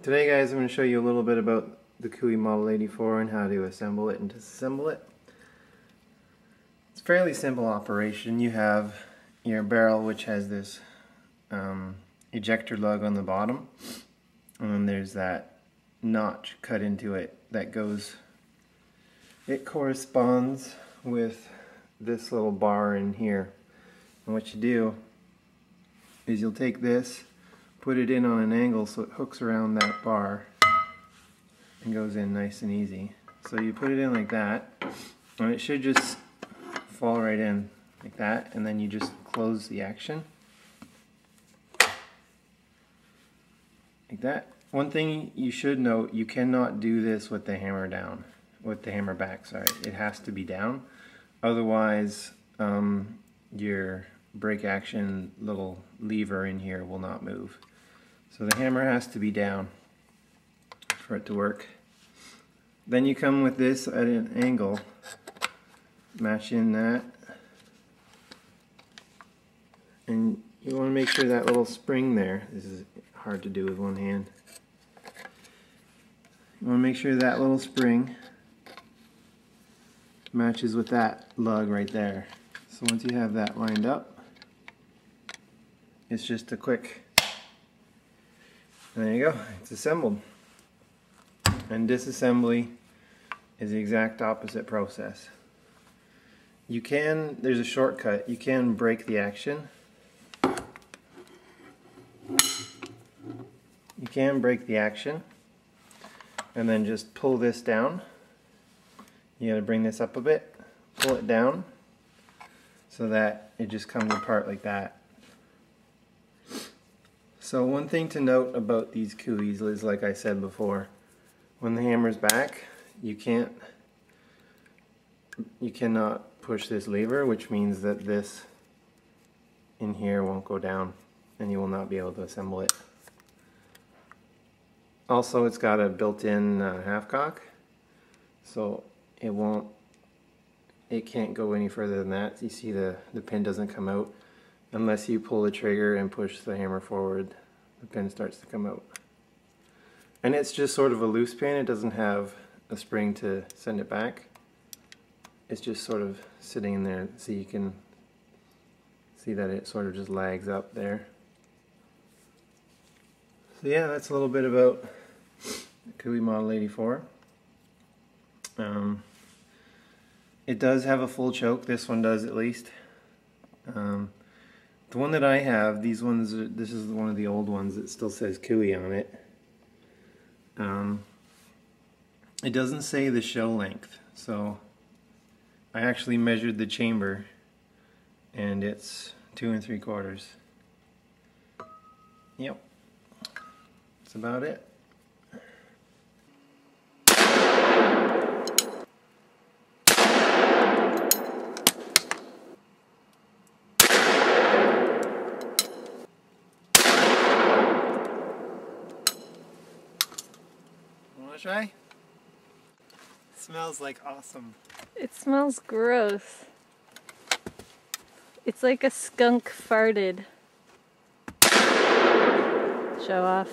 Today guys, I'm going to show you a little bit about the Cooey Model 84 and how to assemble it and disassemble it. It's a fairly simple operation. You have your barrel, which has this ejector lug on the bottom, and then there's that notch cut into it that goes, it corresponds with this little bar in here. And what you do is you'll take this, put it in on an angle so it hooks around that bar and goes in nice and easy. So you put it in like that, and it should just fall right in like that, and then you just close the action like that. One thing you should note, you cannot do this with the hammer down, with the hammer back, sorry. It has to be down, otherwise your brake action little lever in here will not move. So the hammer has to be down for it to work. Then you come with this at an angle, match in that, and you want to make sure that little spring there, this is hard to do with one hand, you want to make sure that little spring matches with that lug right there. So once you have that lined up, it's just a quick, and there you go, it's assembled. And disassembly is the exact opposite process. You can, there's a shortcut, you can break the action. You can break the action and then just pull this down. You gotta bring this up a bit, pull it down so that it just comes apart like that. So one thing to note about these Cooeys is, like I said before, when the hammer's back, you cannot push this lever, which means that this in here won't go down and you will not be able to assemble it. Also, it's got a built-in half cock, so it can't go any further than that. You see the pin doesn't come out unless you pull the trigger and push the hammer forward. The pin starts to come out. And it's just sort of a loose pin, it doesn't have a spring to send it back. It's just sort of sitting in there, so you can see that it sort of just lags up there. So yeah, that's a little bit about the Cooey Model 84. It does have a full choke, this one does at least. The one that I have, these ones, this is one of the old ones that still says Cooey on it. It doesn't say the shell length, so I actually measured the chamber and it's 2 3/4. Yep, that's about it. Want to try? Smells like awesome. It smells gross. It's like a skunk farted. Show off.